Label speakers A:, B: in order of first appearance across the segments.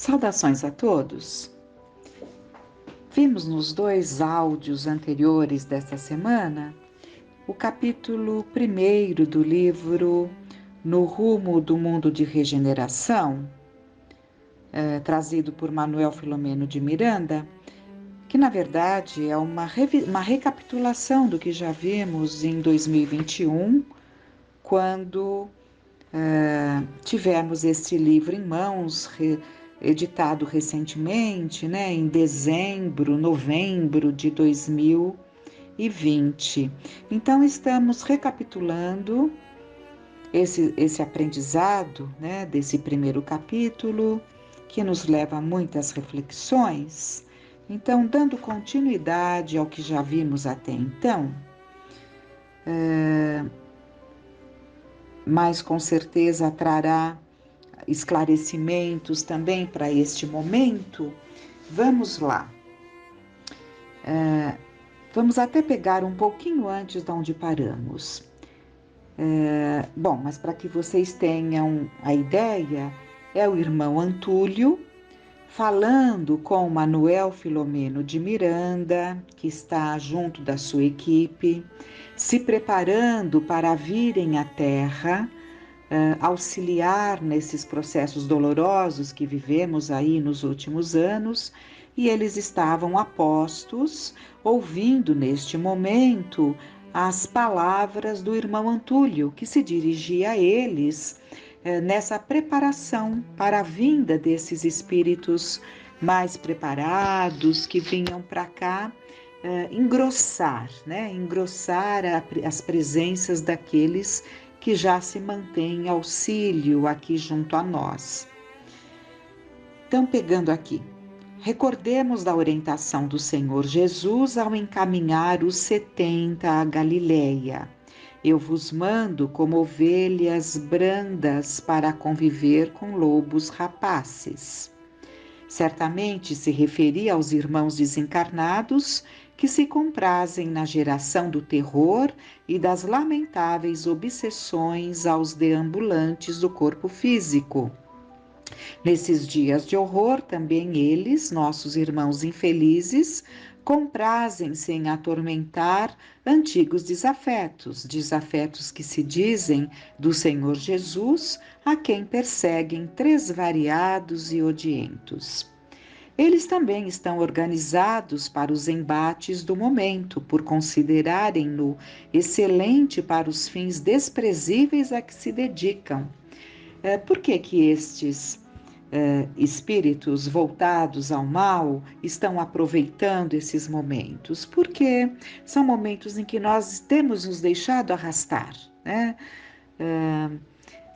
A: Saudações a todos! Vimos nos 2 áudios anteriores desta semana o capítulo 1º do livro No Rumo do Mundo de Regeneração, trazido por Manuel Filomeno de Miranda, que na verdade é uma recapitulação do que já vimos em 2021, quando tivemos este livro em mãos, editado recentemente, em dezembro, novembro de 2020. Então, estamos recapitulando esse aprendizado, desse primeiro capítulo, que nos leva a muitas reflexões. Então, dando continuidade ao que já vimos até então, mas com certeza trará esclarecimentos também para este momento. Vamos lá. Vamos até pegar um pouquinho antes de onde paramos. Bom, mas para que vocês tenham a ideia, é o irmão Antúlio falando com Manuel Filomeno de Miranda, que está junto da sua equipe, se preparando para virem à Terra, auxiliar nesses processos dolorosos que vivemos aí nos últimos anos, e eles estavam a postos, ouvindo neste momento as palavras do irmão Antúlio, que se dirigia a eles nessa preparação para a vinda desses espíritos mais preparados que vinham para cá engrossar as presenças daqueles que já se mantêm em auxílio aqui junto a nós. Então, pegando aqui, recordemos da orientação do Senhor Jesus ao encaminhar os 70 a Galileia. Eu vos mando como ovelhas brandas para conviver com lobos rapaces. Certamente se referia aos irmãos desencarnados que se comprazem na geração do terror e das lamentáveis obsessões aos deambulantes do corpo físico. Nesses dias de horror, também eles, nossos irmãos infelizes, comprazem-se em atormentar antigos desafetos que se dizem do Senhor Jesus, a quem perseguem tresvariados e odientos. Eles também estão organizados para os embates do momento, por considerarem-no excelente para os fins desprezíveis a que se dedicam. Por que estes espíritos voltados ao mal estão aproveitando esses momentos? Porque são momentos em que nós temos nos deixado arrastar,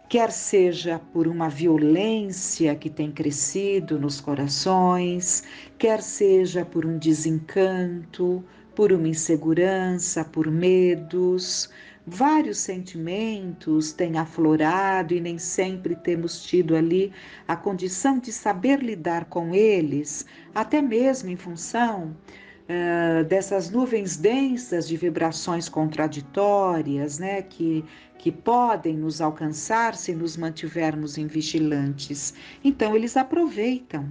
A: quer seja por uma violência que tem crescido nos corações, quer seja por um desencanto, por uma insegurança, por medos. Vários sentimentos têm aflorado e nem sempre temos tido ali a condição de saber lidar com eles, até mesmo em função dessas nuvens densas de vibrações contraditórias, que podem nos alcançar se nos mantivermos vigilantes. Então, eles aproveitam,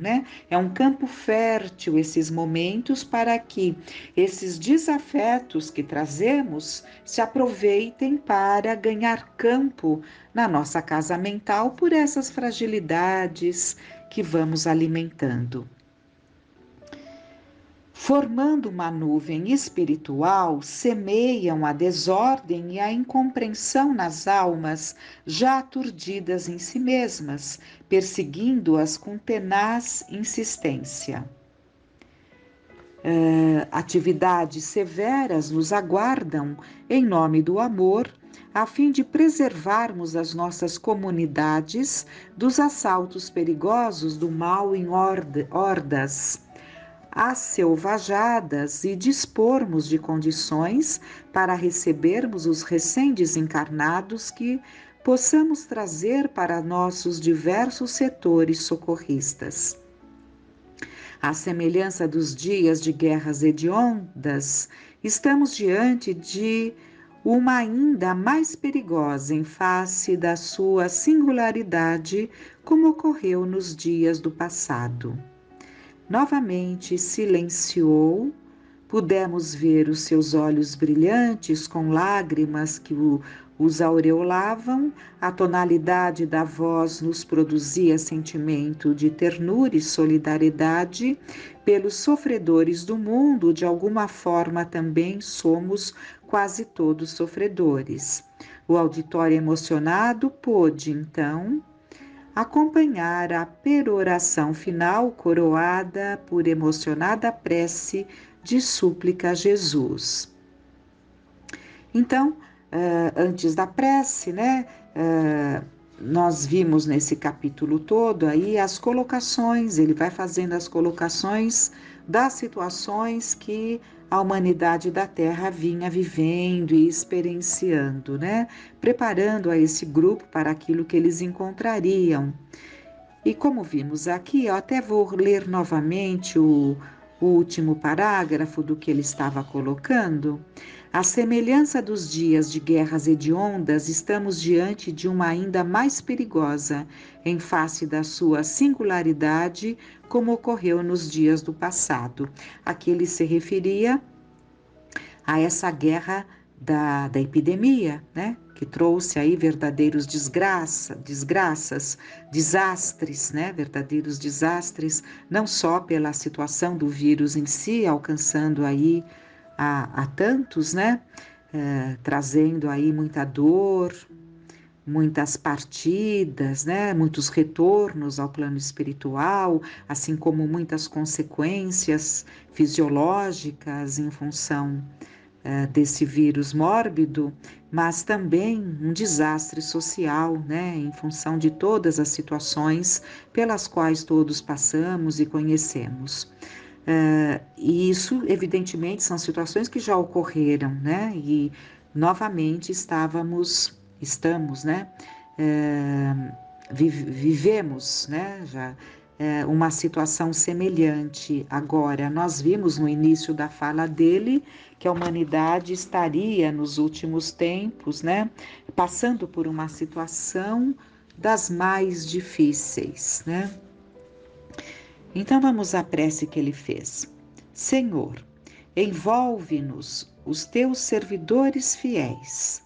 A: É um campo fértil esses momentos para que esses desafetos que trazemos se aproveitem para ganhar campo na nossa casa mental por essas fragilidades que vamos alimentando. Formando uma nuvem espiritual, semeiam a desordem e a incompreensão nas almas já aturdidas em si mesmas, perseguindo-as com tenaz insistência. Atividades severas nos aguardam em nome do amor, a fim de preservarmos as nossas comunidades dos assaltos perigosos do mal em hordas asselvajadas e dispormos de condições para recebermos os recém-desencarnados que possamos trazer para nossos diversos setores socorristas. À semelhança dos dias de guerras hediondas, estamos diante de uma ainda mais perigosa em face da sua singularidade, como ocorreu nos dias do passado. Novamente silenciou, pudemos ver os seus olhos brilhantes com lágrimas que os aureolavam, a tonalidade da voz nos produzia sentimento de ternura e solidariedade pelos sofredores do mundo. De alguma forma também somos quase todos sofredores. O auditório emocionado pôde, então, acompanhar a peroração final coroada por emocionada prece de súplica a Jesus. Então, antes da prece, né, nós vimos nesse capítulo todo aí as colocações, ele vai fazendo as colocações das situações que a humanidade da Terra vinha vivendo e experienciando, né, preparando a esse grupo para aquilo que eles encontrariam. E como vimos aqui, eu até vou ler novamente o último parágrafo do que ele estava colocando. À semelhança dos dias de guerras hediondas, estamos diante de uma ainda mais perigosa, em face da sua singularidade, como ocorreu nos dias do passado. Aqui ele se referia a essa guerra da epidemia, né? Que trouxe aí verdadeiros desastres, né? Verdadeiros desastres, não só pela situação do vírus em si, alcançando aí a tantos, né? Trazendo aí muita dor, muitas partidas, né? Muitos retornos ao plano espiritual, assim como muitas consequências fisiológicas em função desse vírus mórbido, mas também um desastre social, né, em função de todas as situações pelas quais todos passamos e conhecemos. E isso, evidentemente, são situações que já ocorreram, né, e novamente estamos, né, vivemos, né, já uma situação semelhante. Agora, nós vimos no início da fala dele que a humanidade estaria nos últimos tempos, né, passando por uma situação das mais difíceis, né? Então vamos à prece que ele fez. Senhor, envolve-nos, os teus servidores fiéis,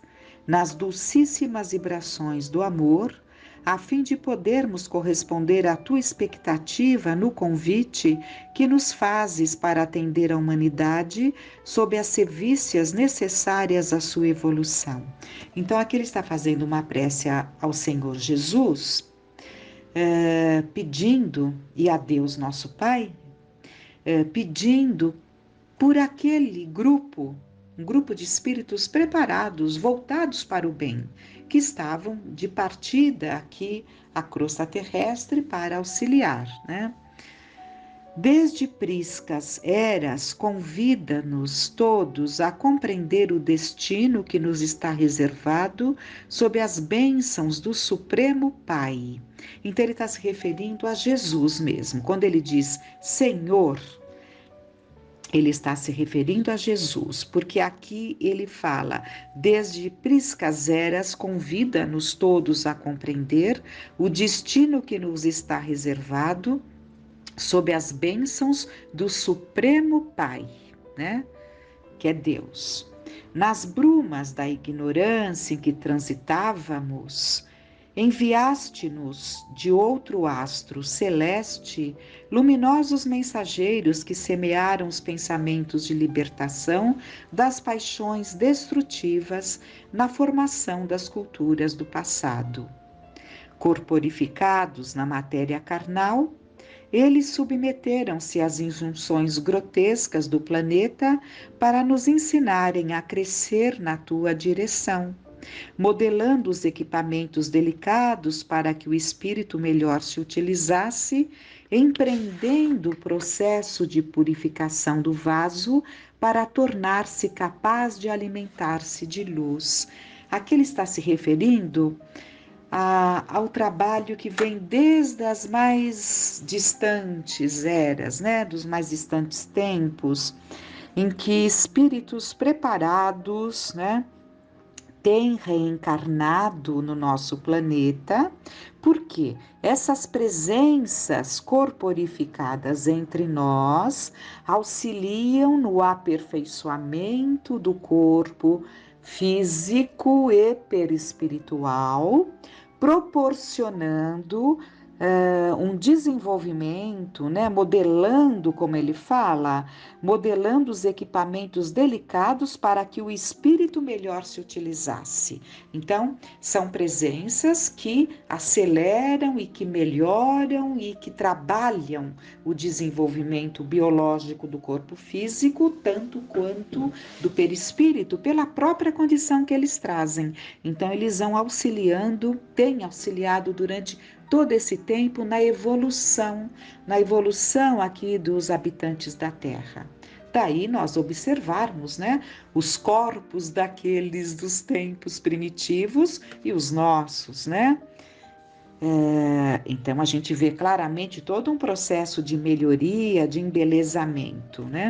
A: nas dulcíssimas vibrações do amor, a fim de podermos corresponder à tua expectativa no convite que nos fazes para atender a humanidade sob as sevícias necessárias à sua evolução. Então aqui ele está fazendo uma prece ao Senhor Jesus, pedindo, e a Deus nosso Pai, pedindo por aquele grupo, um grupo de espíritos preparados, voltados para o bem, que estavam de partida aqui à crosta terrestre para auxiliar, né? Desde priscas eras, convida-nos todos a compreender o destino que nos está reservado sob as bênçãos do Supremo Pai. Então ele está se referindo a Jesus mesmo. Quando ele diz Senhor, ele está se referindo a Jesus, porque aqui ele fala, desde priscas eras, convida-nos todos a compreender o destino que nos está reservado sob as bênçãos do Supremo Pai, né? Que é Deus. Nas brumas da ignorância em que transitávamos, enviaste-nos de outro astro celeste luminosos mensageiros que semearam os pensamentos de libertação das paixões destrutivas na formação das culturas do passado. Corporificados na matéria carnal, eles submeteram-se às injunções grotescas do planeta para nos ensinarem a crescer na tua direção, modelando os equipamentos delicados para que o espírito melhor se utilizasse, empreendendo o processo de purificação do vaso para tornar-se capaz de alimentar-se de luz. Aqui ele está se referindo ao trabalho que vem desde as mais distantes eras, né, dos mais distantes tempos, em que espíritos preparados, né, tem reencarnado no nosso planeta, porque essas presenças corporificadas entre nós auxiliam no aperfeiçoamento do corpo físico e perispiritual, proporcionando um desenvolvimento, né, modelando, como ele fala, modelando os equipamentos delicados para que o espírito melhor se utilizasse. Então, são presenças que aceleram e que melhoram e que trabalham o desenvolvimento biológico do corpo físico, tanto quanto do perispírito, pela própria condição que eles trazem. Então, eles vão auxiliando, têm auxiliado durante todo esse tempo na evolução aqui dos habitantes da Terra. Daí nós observarmos, né, os corpos daqueles dos tempos primitivos e os nossos, né? Então a gente vê claramente todo um processo de melhoria, de embelezamento, né?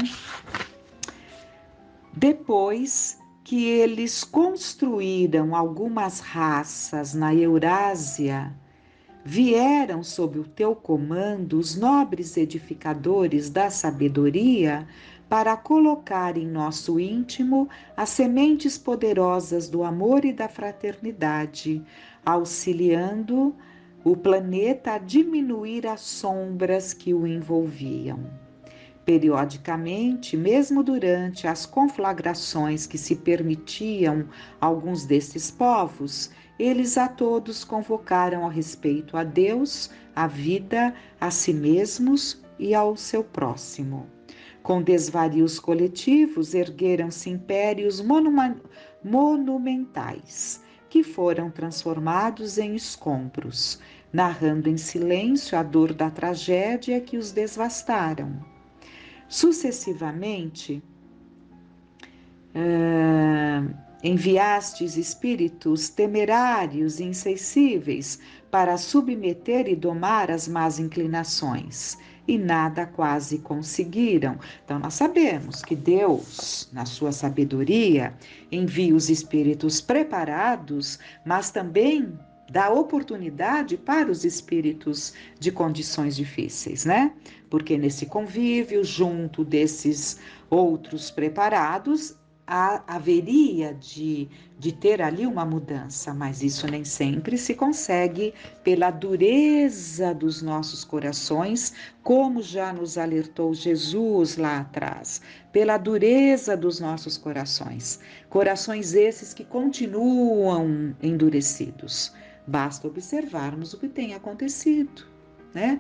A: Depois que eles construíram algumas raças na Eurásia, vieram sob o teu comando os nobres edificadores da sabedoria para colocar em nosso íntimo as sementes poderosas do amor e da fraternidade, auxiliando o planeta a diminuir as sombras que o envolviam. Periodicamente, mesmo durante as conflagrações que se permitiam alguns destes povos, eles a todos convocaram a respeito a Deus, à vida, a si mesmos e ao seu próximo. Com desvarios coletivos, ergueram-se impérios monumentais, que foram transformados em escombros, narrando em silêncio a dor da tragédia que os devastaram. Sucessivamente, enviastes espíritos temerários e insensíveis para submeter e domar as más inclinações, e nada quase conseguiram. Então, nós sabemos que Deus, na sua sabedoria, envia os espíritos preparados, mas também dá oportunidade para os espíritos de condições difíceis, né? Porque nesse convívio, junto desses outros preparados, haveria de ter ali uma mudança, mas isso nem sempre se consegue pela dureza dos nossos corações, como já nos alertou Jesus lá atrás, pela dureza dos nossos corações, corações esses que continuam endurecidos. Basta observarmos o que tem acontecido, né?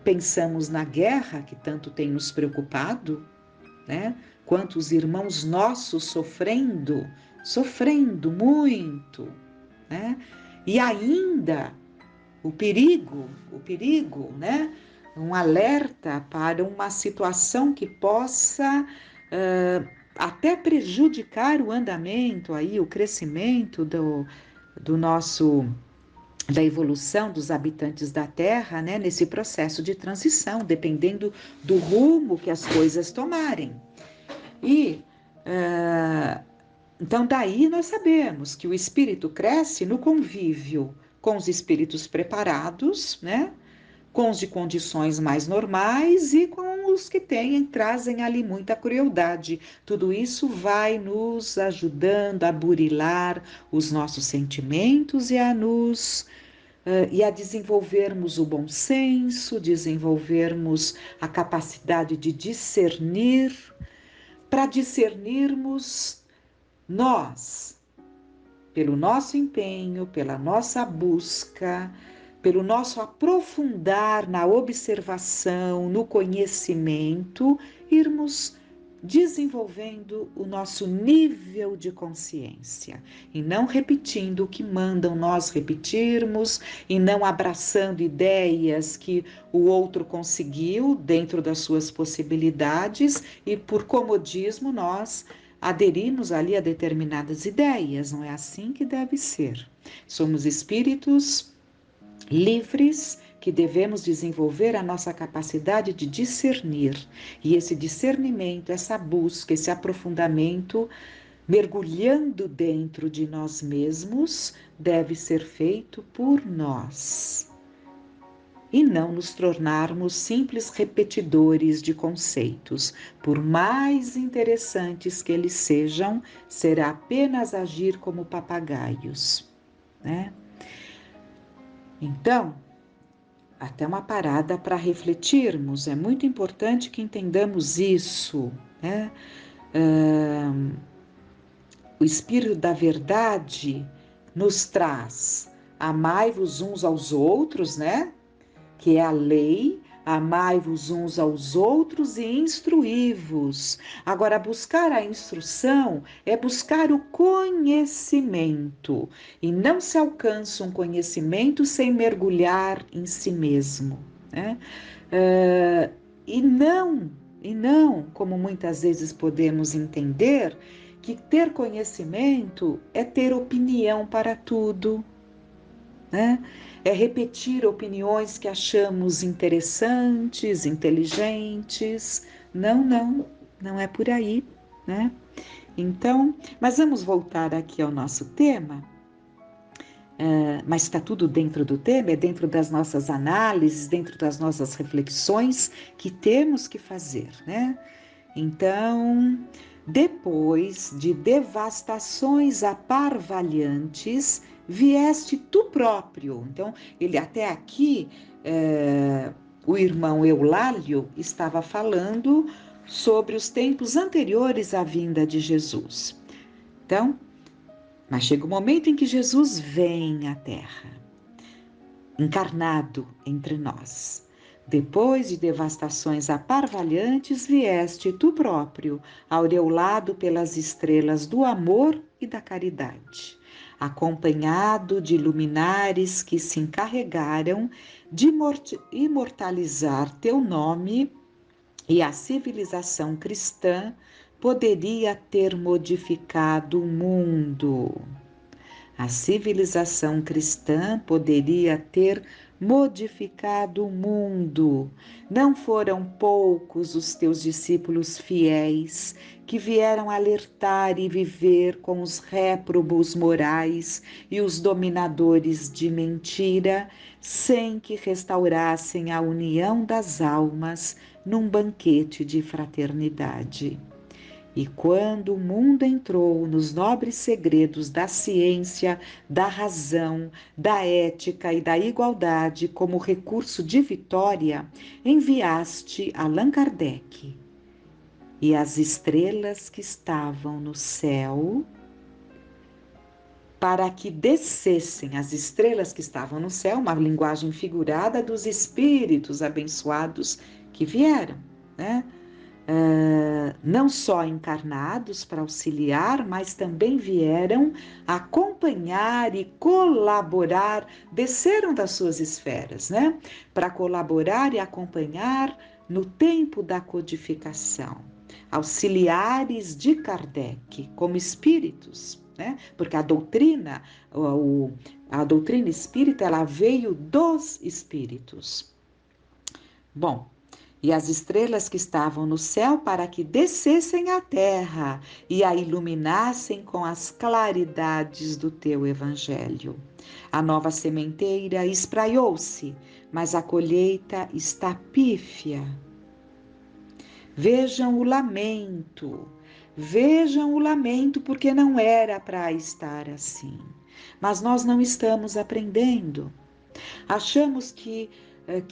A: Pensamos na guerra que tanto tem nos preocupado, né? Quantos irmãos nossos sofrendo muito, né? E ainda o perigo, né? Um alerta para uma situação que possa até prejudicar o andamento aí, o crescimento do nosso, da evolução dos habitantes da Terra, né, nesse processo de transição, dependendo do rumo que as coisas tomarem. E então daí nós sabemos que o espírito cresce no convívio com os espíritos preparados, né, com os de condições mais normais e com os que trazem ali muita crueldade. Tudo isso vai nos ajudando a burilar os nossos sentimentos e a desenvolvermos o bom senso, desenvolvermos a capacidade de discernir, para discernirmos nós, pelo nosso empenho, pela nossa busca, pelo nosso aprofundar na observação, no conhecimento, irmos desenvolvendo o nosso nível de consciência e não repetindo o que mandam nós repetirmos e não abraçando ideias que o outro conseguiu dentro das suas possibilidades e por comodismo nós aderimos ali a determinadas ideias. Não é assim que deve ser. Somos espíritos livres que devemos desenvolver a nossa capacidade de discernir. E esse discernimento, essa busca, esse aprofundamento mergulhando dentro de nós mesmos, deve ser feito por nós. E não nos tornarmos simples repetidores de conceitos. Por mais interessantes que eles sejam, será apenas agir como papagaios, né? Então, até uma parada para refletirmos. É muito importante que entendamos isso, né? O Espírito da Verdade nos traz amai-vos uns aos outros, né? Que é a lei, amai-vos uns aos outros e instruí-vos. Agora, buscar a instrução é buscar o conhecimento, e não se alcança um conhecimento sem mergulhar em si mesmo, né? E não, como muitas vezes podemos entender, que ter conhecimento é ter opinião para tudo, né? É repetir opiniões que achamos interessantes, inteligentes. Não é por aí, né? Então, mas vamos voltar aqui ao nosso tema. Mas está tudo dentro do tema, é dentro das nossas análises, dentro das nossas reflexões que temos que fazer, né? Então, depois de devastações aparvalhantes, vieste tu próprio. Então, ele até aqui, o irmão Eulálio estava falando sobre os tempos anteriores à vinda de Jesus. Então, mas chega o momento em que Jesus vem à Terra, encarnado entre nós. Depois de devastações aparvalhantes, vieste tu próprio, aureolado pelas estrelas do amor e da caridade, acompanhado de luminares que se encarregaram de imortalizar teu nome, e a civilização cristã poderia ter modificado o mundo. A civilização cristã poderia ter modificado o mundo. Não foram poucos os teus discípulos fiéis que vieram alertar e viver com os réprobos morais e os dominadores de mentira, sem que restaurassem a união das almas num banquete de fraternidade. E quando o mundo entrou nos nobres segredos da ciência, da razão, da ética e da igualdade como recurso de vitória, enviaste Allan Kardec e as estrelas que estavam no céu, para que descessem as estrelas que estavam no céu, uma linguagem figurada dos espíritos abençoados que vieram, né? Não só encarnados para auxiliar, mas também vieram acompanhar e colaborar, desceram das suas esferas, né? Para colaborar e acompanhar no tempo da codificação. Auxiliares de Kardec, como espíritos, né? Porque a doutrina espírita, ela veio dos espíritos. Bom, e as estrelas que estavam no céu para que descessem à terra e a iluminassem com as claridades do teu evangelho. A nova sementeira espraiou-se, mas a colheita está pífia. Vejam o lamento, porque não era para estar assim. Mas nós não estamos aprendendo. Achamos que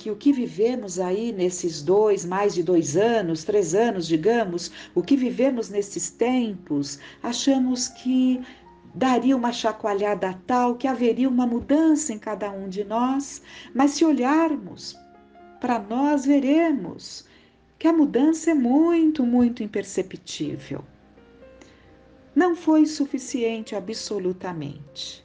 A: o que vivemos aí nesses mais de 2 anos, 3 anos, digamos, o que vivemos nesses tempos, achamos que daria uma chacoalhada tal, que haveria uma mudança em cada um de nós, mas se olharmos para nós, veremos que a mudança é muito, muito imperceptível. Não foi suficiente absolutamente.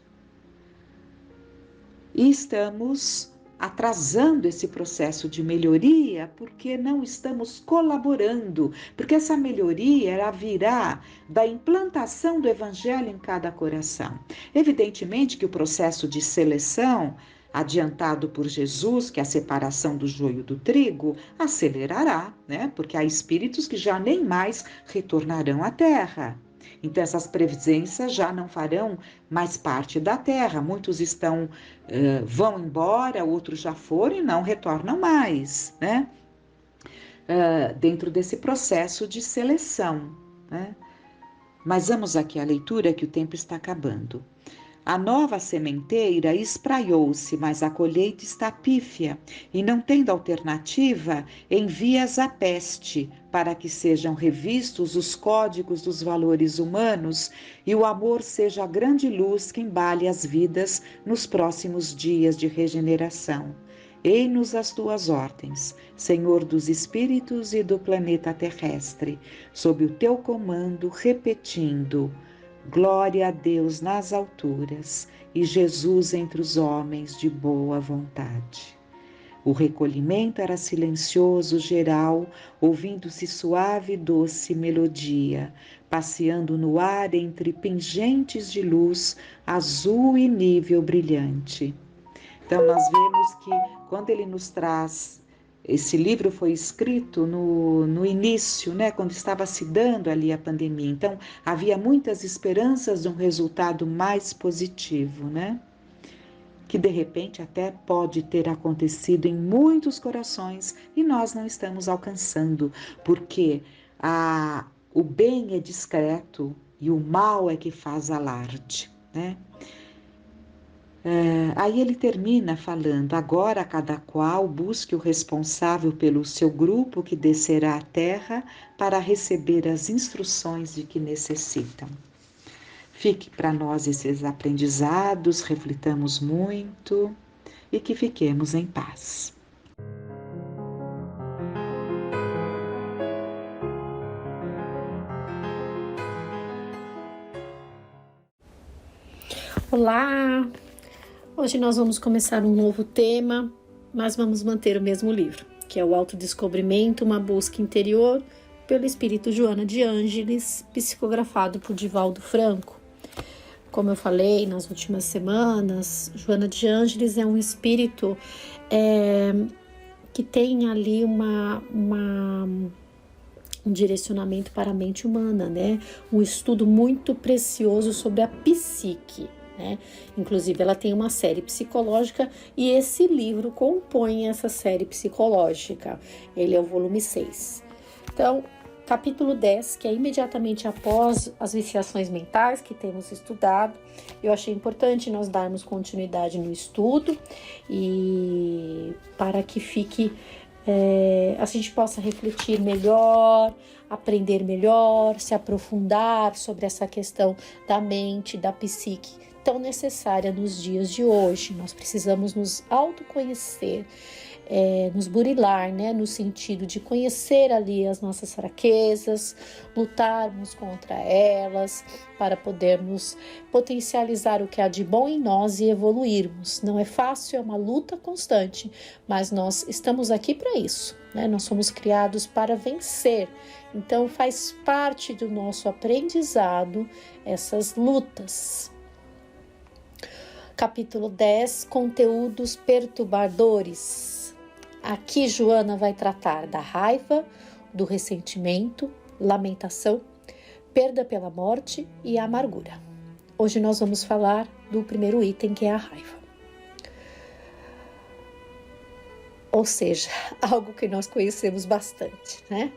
A: E estamos atrasando esse processo de melhoria porque não estamos colaborando, porque essa melhoria ela virá da implantação do evangelho em cada coração. Evidentemente que o processo de seleção adiantado por Jesus, que é a separação do joio do trigo, acelerará, né? Porque há espíritos que já nem mais retornarão à terra. Então essas presenças já não farão mais parte da Terra. Muitos vão embora, outros já foram e não retornam mais, né? Dentro desse processo de seleção, né? Mas vamos aqui à leitura, que o tempo está acabando. A nova sementeira espraiou-se, mas a colheita está pífia, e não tendo alternativa, envias a peste, para que sejam revistos os códigos dos valores humanos e o amor seja a grande luz que embale as vidas nos próximos dias de regeneração. Ei-nos as tuas ordens, Senhor dos espíritos e do planeta terrestre, sob o teu comando, repetindo: glória a Deus nas alturas e Jesus entre os homens de boa vontade. O recolhimento era silencioso, geral, ouvindo-se suave e doce melodia, passeando no ar entre pingentes de luz azul e nível brilhante. Então, nós vemos que quando ele nos traz, esse livro foi escrito no início, né, quando estava se dando ali a pandemia. Então, havia muitas esperanças de um resultado mais positivo, né? Que de repente até pode ter acontecido em muitos corações e nós não estamos alcançando, porque o bem é discreto e o mal é que faz alarde, né? Aí ele termina falando: agora cada qual busque o responsável pelo seu grupo que descerá à terra para receber as instruções de que necessitam. Fique para nós esses aprendizados, reflitamos muito e que fiquemos em paz.
B: Olá! Hoje nós vamos começar um novo tema, mas vamos manter o mesmo livro, que é o Autodescobrimento, uma busca interior, pelo espírito Joana de Ângeles, psicografado por Divaldo Franco. Como eu falei nas últimas semanas, Joana de Ângeles é um espírito que tem ali um direcionamento para a mente humana, né? Um estudo muito precioso sobre a psique, né? Inclusive, ela tem uma série psicológica e esse livro compõe essa série psicológica. Ele é o volume 6. Então, capítulo 10, que é imediatamente após as viciações mentais que temos estudado, eu achei importante nós darmos continuidade no estudo e para que fique a gente possa refletir melhor, aprender melhor, se aprofundar sobre essa questão da mente, da psique, tão necessária nos dias de hoje. Nós precisamos nos autoconhecer, nos burilar, né, no sentido de conhecer ali as nossas fraquezas, lutarmos contra elas, para podermos potencializar o que há de bom em nós e evoluirmos. Não é fácil, é uma luta constante, mas nós estamos aqui para isso, né? Nós somos criados para vencer, então faz parte do nosso aprendizado essas lutas. Capítulo 10, conteúdos perturbadores. Aqui Joana vai tratar da raiva, do ressentimento, lamentação, perda pela morte e a amargura. Hoje nós vamos falar do primeiro item, que é a raiva. Ou seja, algo que nós conhecemos bastante, né?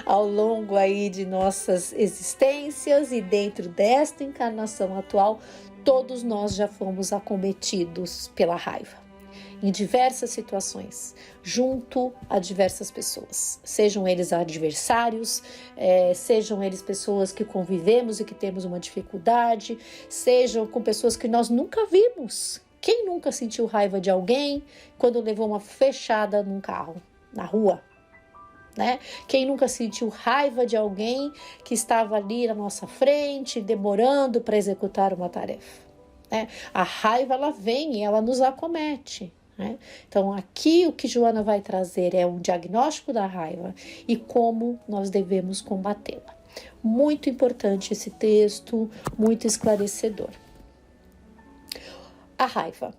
B: Ao longo aí de nossas existências e dentro desta encarnação atual, todos nós já fomos acometidos pela raiva. Em diversas situações, junto a diversas pessoas, sejam eles adversários, sejam eles pessoas que convivemos e que temos uma dificuldade, sejam com pessoas que nós nunca vimos. Quem nunca sentiu raiva de alguém quando levou uma fechada num carro, na rua? Né? Quem nunca sentiu raiva de alguém que estava ali na nossa frente, demorando para executar uma tarefa? Né? A raiva, ela vem e ela nos acomete. Né? Então, aqui o que Joana vai trazer é um diagnóstico da raiva e como nós devemos combatê-la. Muito importante esse texto, muito esclarecedor. A raiva.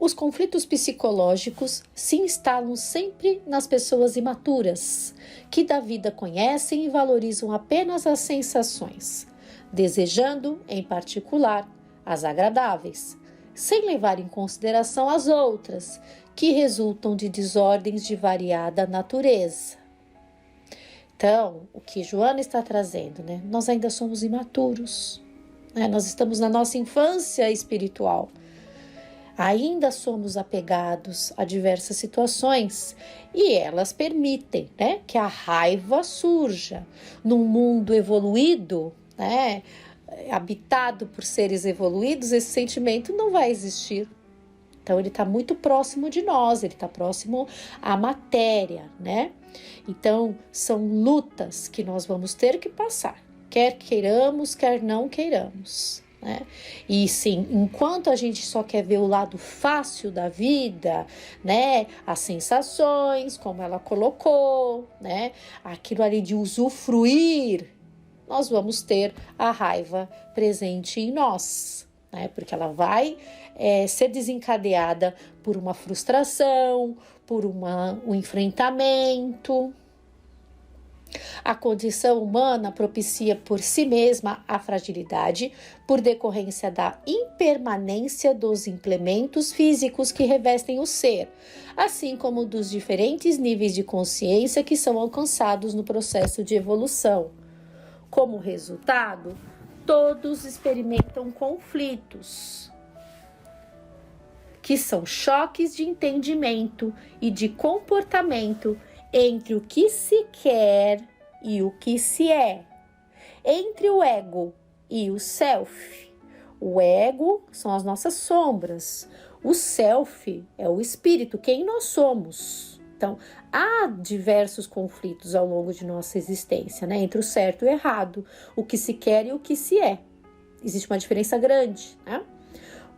B: Os conflitos psicológicos se instalam sempre nas pessoas imaturas, que da vida conhecem e valorizam apenas as sensações, desejando, em particular, as agradáveis, sem levar em consideração as outras, que resultam de desordens de variada natureza. Então, o que Joana está trazendo, né? Nós ainda somos imaturos, né? Nós estamos na nossa infância espiritual. Ainda somos apegados a diversas situações e elas permitem, né, que a raiva surja. Num mundo evoluído, né, habitado por seres evoluídos, esse sentimento não vai existir. Então ele está muito próximo de nós, ele está próximo à matéria, né? Então são lutas que nós vamos ter que passar, quer queiramos, quer não queiramos. Né? E sim, enquanto a gente só quer ver o lado fácil da vida, né? As sensações, como ela colocou, né? Aquilo ali de usufruir, nós vamos ter a raiva presente em nós, né? Porque ela vai ser desencadeada por uma frustração, por um enfrentamento. A condição humana propicia por si mesma a fragilidade por decorrência da impermanência dos implementos físicos que revestem o ser, assim como dos diferentes níveis de consciência que são alcançados no processo de evolução. Como resultado, todos experimentam conflitos, que são choques de entendimento e de comportamento entre o que se quer e o que se é, entre o ego e o self. O ego são as nossas sombras, o self é o espírito, quem nós somos. Então, há diversos conflitos ao longo de nossa existência, né? Entre o certo e o errado, o que se quer e o que se é. Existe uma diferença grande, né?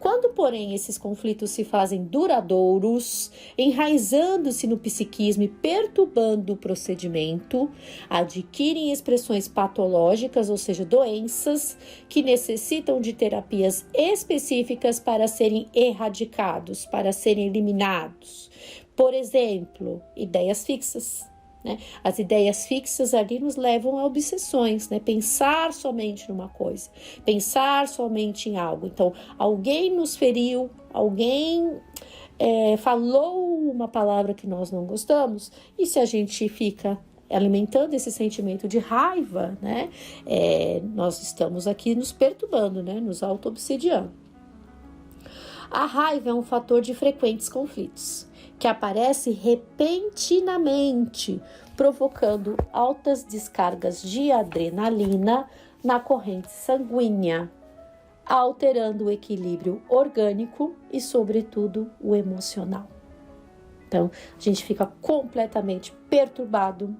B: Quando, porém, esses conflitos se fazem duradouros, enraizando-se no psiquismo e perturbando o procedimento, adquirem expressões patológicas, ou seja, doenças, que necessitam de terapias específicas para serem erradicados, para serem eliminados. Por exemplo, ideias fixas. Né? As ideias fixas ali nos levam a obsessões, né? Pensar somente numa coisa, pensar somente em algo. Então, alguém nos feriu, alguém falou uma palavra que nós não gostamos, e se a gente fica alimentando esse sentimento de raiva, né? Nós estamos aqui nos perturbando, né? Nos auto-obsidiando. A raiva é um fator de frequentes conflitos, que aparece repentinamente, provocando altas descargas de adrenalina na corrente sanguínea, alterando o equilíbrio orgânico e, sobretudo, o emocional. Então, a gente fica completamente perturbado,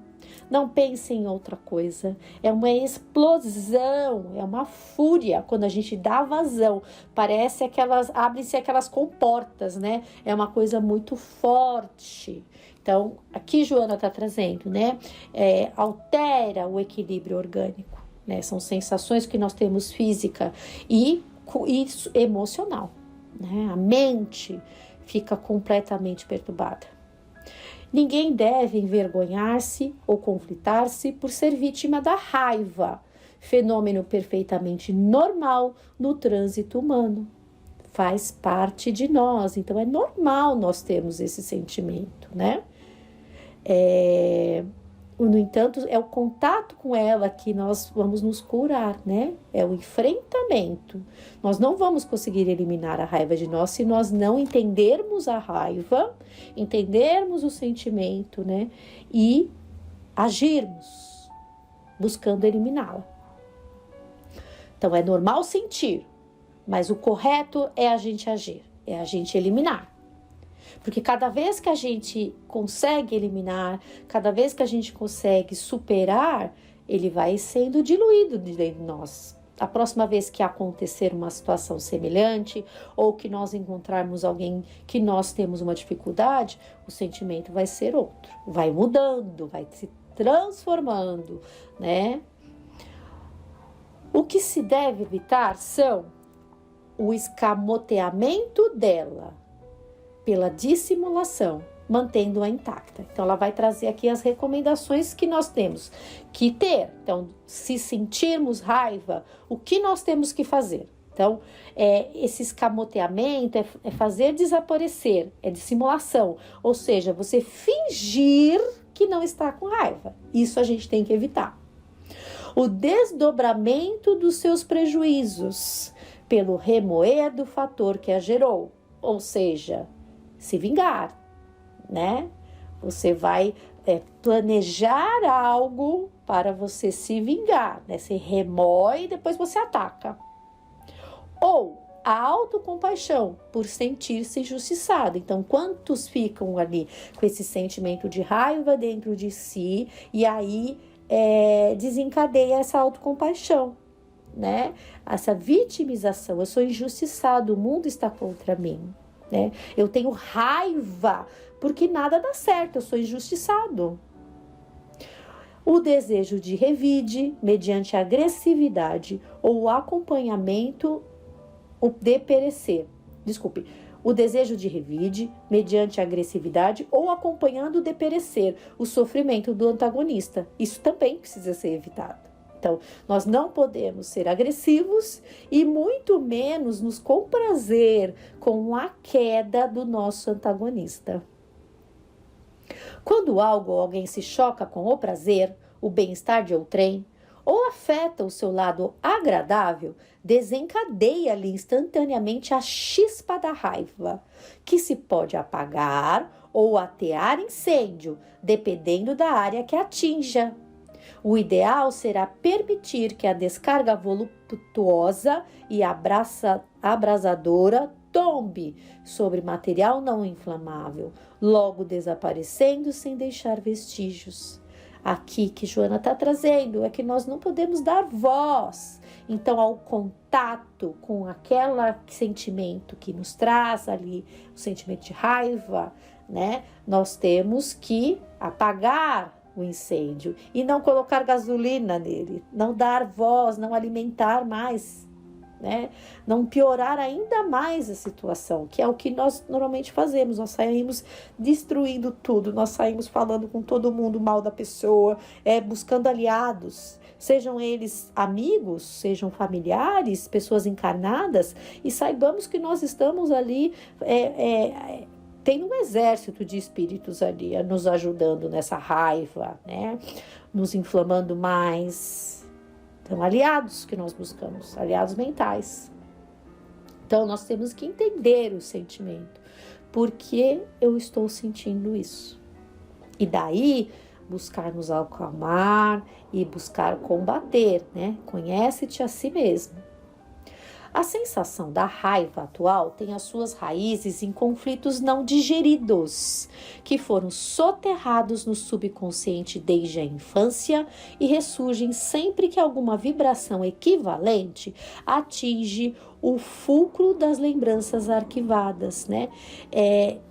B: não pense em outra coisa, é uma explosão, é uma fúria quando a gente dá vazão, abrem-se aquelas comportas, né? É uma coisa muito forte. Então, aqui Joana está trazendo, né? Altera o equilíbrio orgânico, né? São sensações que nós temos física e emocional, né? A mente fica completamente perturbada. Ninguém deve envergonhar-se ou conflitar-se por ser vítima da raiva, fenômeno perfeitamente normal no trânsito humano. Faz parte de nós, então é normal nós termos esse sentimento, né? No entanto, é o contato com ela que nós vamos nos curar, né? É o enfrentamento. Nós não vamos conseguir eliminar a raiva de nós se nós não entendermos a raiva, entendermos o sentimento, né? E agirmos, buscando eliminá-la. Então, é normal sentir, mas o correto é a gente agir, é a gente eliminar. Porque cada vez que a gente consegue eliminar, cada vez que a gente consegue superar, ele vai sendo diluído de dentro de nós. A próxima vez que acontecer uma situação semelhante, ou que nós encontrarmos alguém que nós temos uma dificuldade, o sentimento vai ser outro. Vai mudando, vai se transformando, né? O que se deve evitar são o escamoteamento dela, pela dissimulação, mantendo-a intacta. Então, ela vai trazer aqui as recomendações que nós temos que ter. Então, se sentirmos raiva, o que nós temos que fazer? Então, esse escamoteamento é fazer desaparecer, é dissimulação. Ou seja, você fingir que não está com raiva. Isso a gente tem que evitar. O desdobramento dos seus prejuízos pelo remoer do fator que a gerou. Ou seja, se vingar, né? Você vai planejar algo para você se vingar, né? Você remoe e depois você ataca. Ou a autocompaixão por sentir-se injustiçado. Então, quantos ficam ali com esse sentimento de raiva dentro de si e aí desencadeia essa autocompaixão, né? Essa vitimização. Eu sou injustiçado, o mundo está contra mim, né? Eu tenho raiva porque nada dá certo, eu sou injustiçado. O desejo de revide mediante agressividade ou acompanhamento de perecer. Desculpe. O desejo de revide mediante agressividade ou acompanhando de perecer o sofrimento do antagonista. Isso também precisa ser evitado. Então, nós não podemos ser agressivos e muito menos nos comprazer com a queda do nosso antagonista. Quando algo ou alguém se choca com o prazer, o bem-estar de outrem, ou afeta o seu lado agradável, desencadeia-lhe instantaneamente a chispa da raiva, que se pode apagar ou atear incêndio, dependendo da área que atinja. O ideal será permitir que a descarga voluptuosa e abrasadora tombe sobre material não inflamável, logo desaparecendo sem deixar vestígios. Aqui que Joana está trazendo é que nós não podemos dar voz, então, ao contato com aquele sentimento que nos traz ali, o sentimento de raiva, né? Nós temos que apagar o incêndio e não colocar gasolina nele, não dar voz, não alimentar mais, né? Não piorar ainda mais a situação, que é o que nós normalmente fazemos. Nós saímos destruindo tudo, nós saímos falando com todo mundo mal da pessoa, buscando aliados, sejam eles amigos, sejam familiares, pessoas encarnadas, e saibamos que nós estamos ali tem um exército de espíritos ali nos ajudando nessa raiva, né? Nos inflamando mais. Então, aliados que nós buscamos, aliados mentais. Então, nós temos que entender o sentimento. Por que eu estou sentindo isso? E daí, buscar nos acalmar e buscar combater, né? Conhece-te a si mesmo. A sensação da raiva atual tem as suas raízes em conflitos não digeridos, que foram soterrados no subconsciente desde a infância e ressurgem sempre que alguma vibração equivalente atinge o fulcro das lembranças arquivadas, né?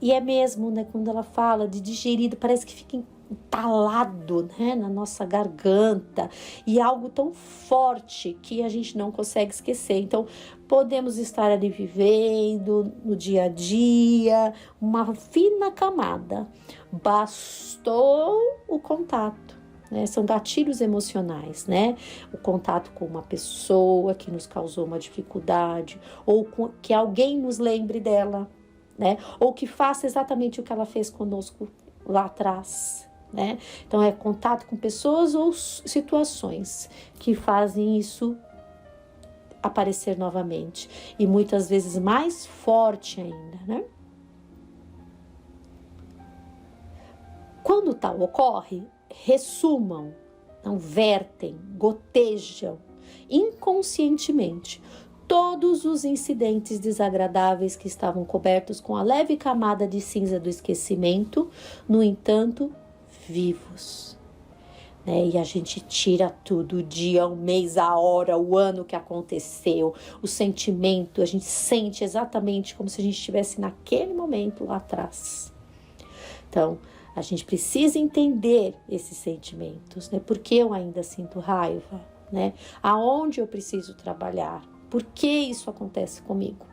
B: E é mesmo, né, quando ela fala de digerido, parece que fica entalado, né, na nossa garganta, e algo tão forte que a gente não consegue esquecer. Então, podemos estar ali vivendo no dia a dia, uma fina camada. Bastou o contato, né? São gatilhos emocionais, né? O contato com uma pessoa que nos causou uma dificuldade, ou que alguém nos lembre dela, né? Ou que faça exatamente o que ela fez conosco lá atrás, né? Então, é contato com pessoas ou situações que fazem isso aparecer novamente, e muitas vezes mais forte ainda, né? Quando tal ocorre, ressumam, não vertem, gotejam inconscientemente todos os incidentes desagradáveis que estavam cobertos com a leve camada de cinza do esquecimento, no entanto, vivos, né? E a gente tira tudo, o dia, o mês, a hora, o ano que aconteceu, o sentimento, a gente sente exatamente como se a gente estivesse naquele momento lá atrás. Então, a gente precisa entender esses sentimentos, né? Por que eu ainda sinto raiva, né? Aonde eu preciso trabalhar? Por que isso acontece comigo?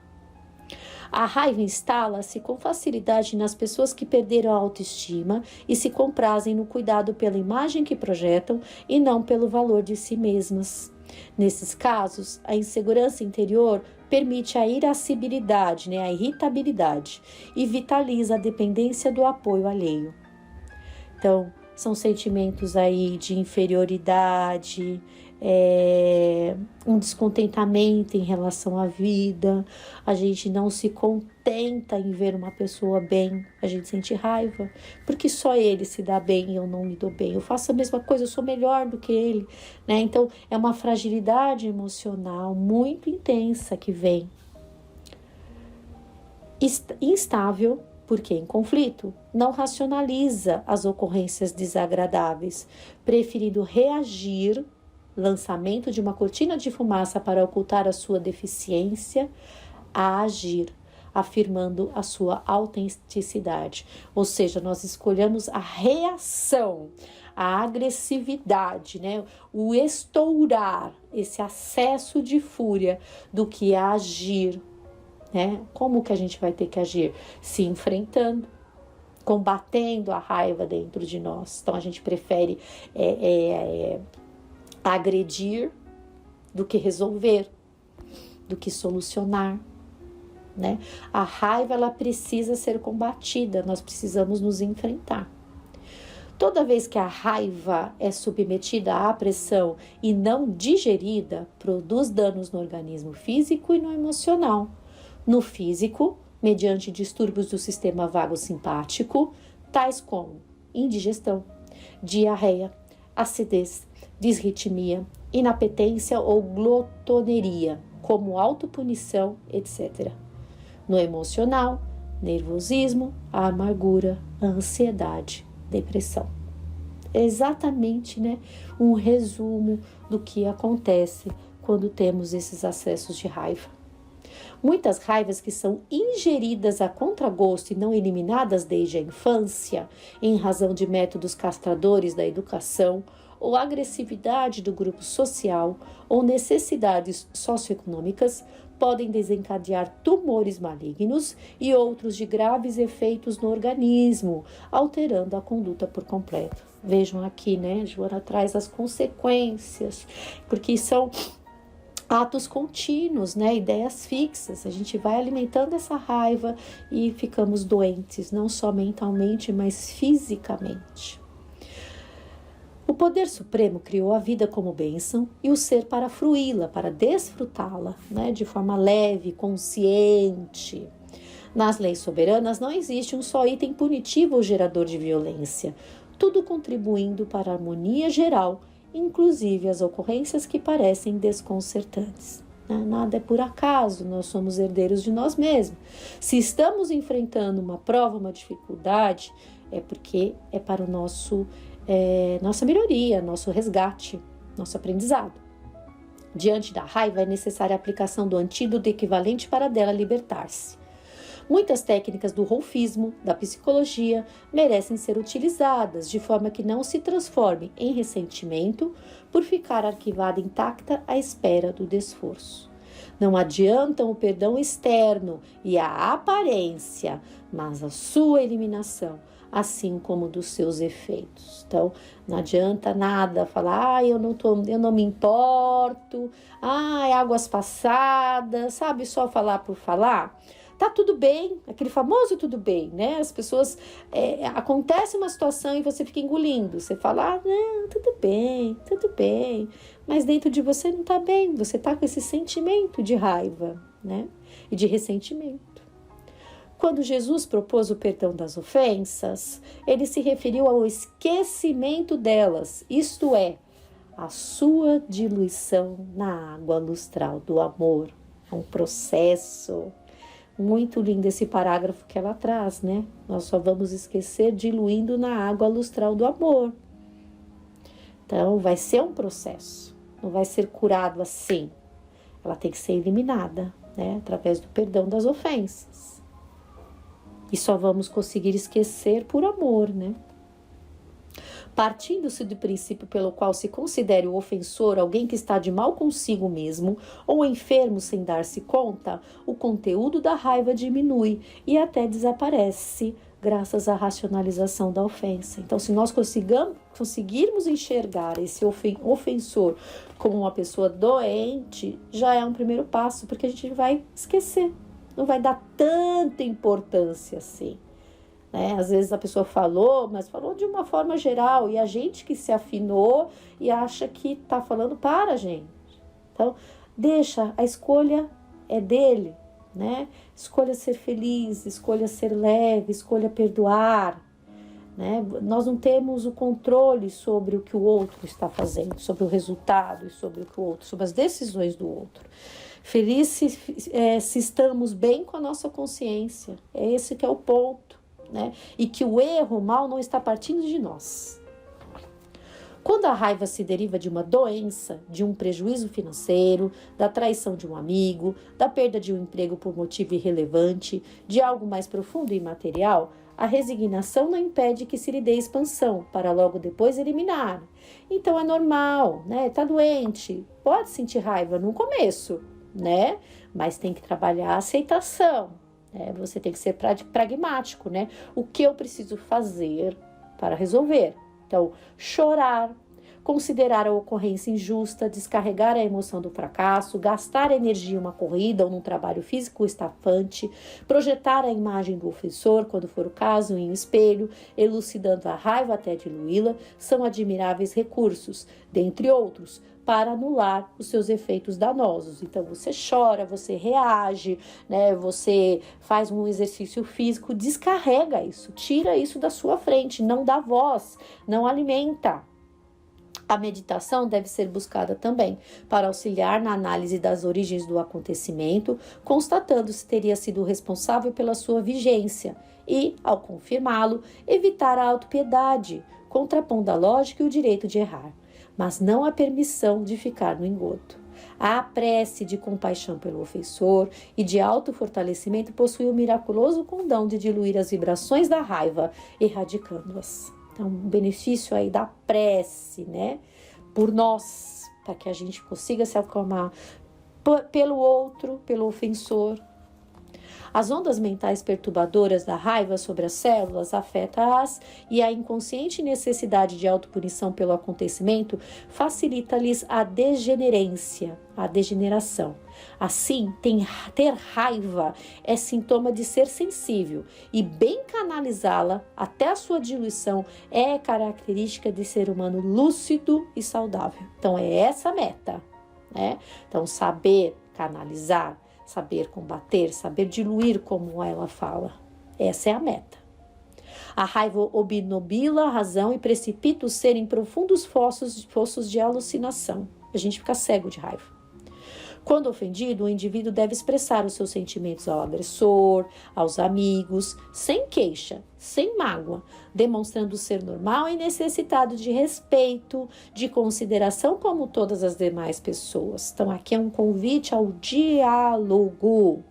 B: A raiva instala-se com facilidade nas pessoas que perderam a autoestima e se comprazem no cuidado pela imagem que projetam e não pelo valor de si mesmas. Nesses casos, a insegurança interior permite a irascibilidade, a irritabilidade, e vitaliza a dependência do apoio alheio. Então, são sentimentos aí de inferioridade, um descontentamento em relação à vida, a gente não se contenta em ver uma pessoa bem, a gente sente raiva, porque só ele se dá bem e eu não me dou bem, eu faço a mesma coisa, eu sou melhor do que ele, né? Então, é uma fragilidade emocional muito intensa que vem. Instável, porque em conflito, não racionaliza as ocorrências desagradáveis, preferindo reagir, lançamento de uma cortina de fumaça para ocultar a sua deficiência, a agir, afirmando a sua autenticidade. Ou seja, nós escolhemos a reação, a agressividade, o estourar, esse acesso de fúria, do que agir. Como que a gente vai ter que agir? Se enfrentando, combatendo a raiva dentro de nós. Então, a gente prefere agredir do que resolver, do que solucionar. A raiva, ela precisa ser combatida, nós precisamos nos enfrentar. Toda vez que a raiva é submetida à pressão e não digerida, produz danos no organismo físico e no emocional. No físico, mediante distúrbios do sistema vago-simpático, tais como indigestão, diarreia, acidez, disritmia, inapetência ou glotoneria, como autopunição, etc. No emocional, nervosismo, a amargura, a ansiedade, depressão. É exatamente, um resumo do que acontece quando temos esses acessos de raiva. Muitas raivas que são ingeridas a contragosto e não eliminadas desde a infância, em razão de métodos castradores da educação, ou agressividade do grupo social, ou necessidades socioeconômicas, podem desencadear tumores malignos e outros de graves efeitos no organismo, alterando a conduta por completo. Vejam aqui, Joana traz as consequências, porque são atos contínuos, ideias fixas. A gente vai alimentando essa raiva e ficamos doentes, não só mentalmente, mas fisicamente. O poder supremo criou a vida como bênção e o ser para fruí-la, para desfrutá-la, de forma leve, consciente. Nas leis soberanas não existe um só item punitivo ou gerador de violência, tudo contribuindo para a harmonia geral, inclusive as ocorrências que parecem desconcertantes. Nada é por acaso, nós somos herdeiros de nós mesmos. Se estamos enfrentando uma prova, uma dificuldade, é porque é para o nossa melhoria, nosso resgate, nosso aprendizado. Diante da raiva é necessária a aplicação do antídoto equivalente para dela libertar-se. Muitas técnicas do rolfismo, da psicologia, merecem ser utilizadas de forma que não se transforme em ressentimento por ficar arquivada intacta à espera do desforço. Não adiantam o perdão externo e a aparência, mas a sua eliminação, assim como dos seus efeitos. Então, não adianta nada falar, eu não me importo, águas passadas, sabe, só falar por falar. Tá tudo bem, aquele famoso tudo bem, As pessoas, acontece uma situação e você fica engolindo, você fala, não, tudo bem, mas dentro de você não tá bem, você tá com esse sentimento de raiva, e de ressentimento. Quando Jesus propôs o perdão das ofensas, ele se referiu ao esquecimento delas, isto é, a sua diluição na água lustral do amor. É um processo. Muito lindo esse parágrafo que ela traz, Nós só vamos esquecer diluindo na água lustral do amor. Então, vai ser um processo. Não vai ser curado assim. Ela tem que ser eliminada, através do perdão das ofensas. E só vamos conseguir esquecer por amor, Partindo-se do princípio pelo qual se considere o ofensor alguém que está de mal consigo mesmo ou enfermo sem dar-se conta, o conteúdo da raiva diminui e até desaparece, graças à racionalização da ofensa. Então, se nós conseguirmos enxergar esse ofensor como uma pessoa doente, já é um primeiro passo, porque a gente vai esquecer, não vai dar tanta importância assim. Né? Às vezes a pessoa falou, mas falou de uma forma geral, e a gente que se afinou e acha que está falando para a gente. Então, deixa, a escolha é dele, né? Escolha ser feliz, escolha ser leve, escolha perdoar, né? Nós não temos o controle sobre o que o outro está fazendo, sobre o resultado e sobre as decisões do outro. Feliz se estamos bem com a nossa consciência, é esse que é o ponto, né? E que o erro, o mal não está partindo de nós. Quando a raiva se deriva de uma doença, de um prejuízo financeiro, da traição de um amigo, da perda de um emprego por motivo irrelevante, de algo mais profundo e imaterial, a resignação não impede que se lhe dê expansão, para logo depois eliminar. Então é normal, né? Tá doente, pode sentir raiva no começo, né? Mas tem que trabalhar a aceitação, né? Você tem que ser pragmático, né? O que eu preciso fazer para resolver? Então, chorar, considerar a ocorrência injusta, descarregar a emoção do fracasso, gastar energia em uma corrida ou num trabalho físico estafante, projetar a imagem do ofensor, quando for o caso, em um espelho, elucidando a raiva até diluí-la, são admiráveis recursos, dentre outros, para anular os seus efeitos danosos. Então, você chora, você reage, né? Você faz um exercício físico, descarrega isso, tira isso da sua frente, não dá voz, não alimenta. A meditação deve ser buscada também para auxiliar na análise das origens do acontecimento, constatando se teria sido responsável pela sua vigência e, ao confirmá-lo, evitar a autopiedade, contrapondo a lógica e o direito de errar, mas não a permissão de ficar no engodo. A prece de compaixão pelo ofensor e de autofortalecimento possui o miraculoso condão de diluir as vibrações da raiva, erradicando-as. Então, um benefício aí da prece, né? Por nós, para que a gente consiga se acalmar pelo outro, pelo ofensor. As ondas mentais perturbadoras da raiva sobre as células afetam-as e a inconsciente necessidade de autopunição pelo acontecimento facilita-lhes a degenerência, a degeneração. Assim, ter raiva é sintoma de ser sensível e bem canalizá-la até a sua diluição é característica de ser humano lúcido e saudável. Então, é essa a meta, né? Então, saber canalizar, saber combater, saber diluir, como ela fala. Essa é a meta. A raiva obnubila a razão e precipita o ser em profundos fossos de alucinação. A gente fica cego de raiva. Quando ofendido, o indivíduo deve expressar os seus sentimentos ao agressor, aos amigos, sem queixa, sem mágoa, demonstrando ser normal e necessitado de respeito, de consideração como todas as demais pessoas. Então, aqui é um convite ao diálogo,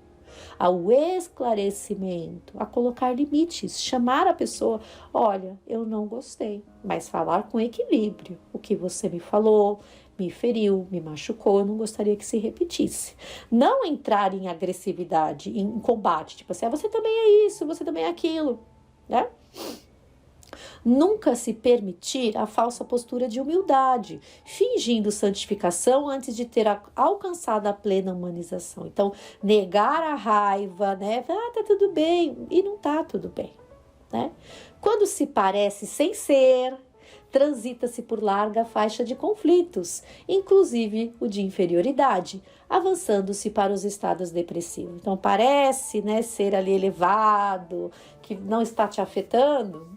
B: ao esclarecimento, a colocar limites, chamar a pessoa, olha, eu não gostei, mas falar com equilíbrio. O que você me falou me feriu, me machucou, eu não gostaria que se repetisse. Não entrar em agressividade, em combate, tipo assim, você também é isso, você também é aquilo, né? Nunca se permitir a falsa postura de humildade, fingindo santificação antes de ter alcançado a plena humanização. Então, negar a raiva, né? Tá tudo bem, e não tá tudo bem, né? Quando se parece sem ser, transita-se por larga faixa de conflitos, inclusive o de inferioridade, avançando-se para os estados depressivos. Então, parece, né, ser ali elevado, que não está te afetando,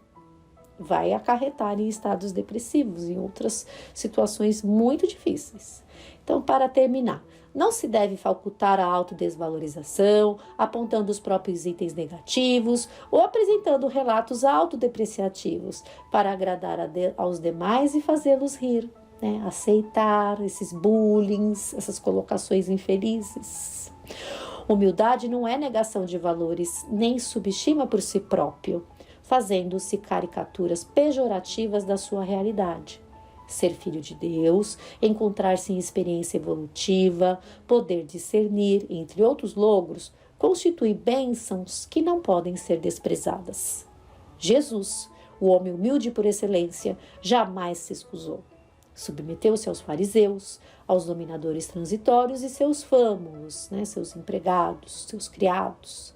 B: vai acarretar em estados depressivos, em outras situações muito difíceis. Então, para terminar, não se deve facultar a autodesvalorização, apontando os próprios itens negativos ou apresentando relatos autodepreciativos para agradar aos demais e fazê-los rir, né? Aceitar esses bullying, essas colocações infelizes. Humildade não é negação de valores, nem subestima por si próprio. fazendo-se caricaturas pejorativas da sua realidade. Ser filho de Deus, encontrar-se em experiência evolutiva, poder discernir, entre outros logros, constitui bênçãos que não podem ser desprezadas. Jesus, o homem humilde por excelência, jamais se excusou. Submeteu-se aos fariseus, aos dominadores transitórios e seus fâmulos, seus empregados, seus criados.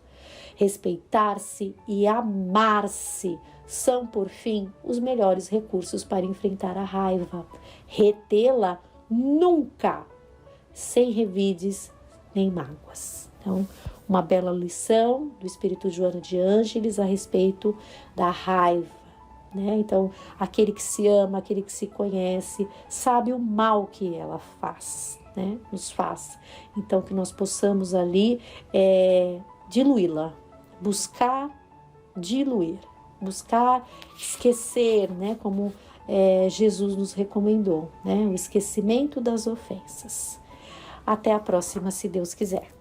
B: Respeitar-se e amar-se são, por fim, os melhores recursos para enfrentar a raiva. Retê-la nunca, sem revides nem mágoas. Então, uma bela lição do Espírito Joana de Ângeles a respeito da raiva. Então, aquele que se ama, aquele que se conhece, sabe o mal que ela faz, nos faz. Então, que nós possamos ali diluí-la, buscar diluir, buscar esquecer, como Jesus nos recomendou, o esquecimento das ofensas. Até a próxima, se Deus quiser.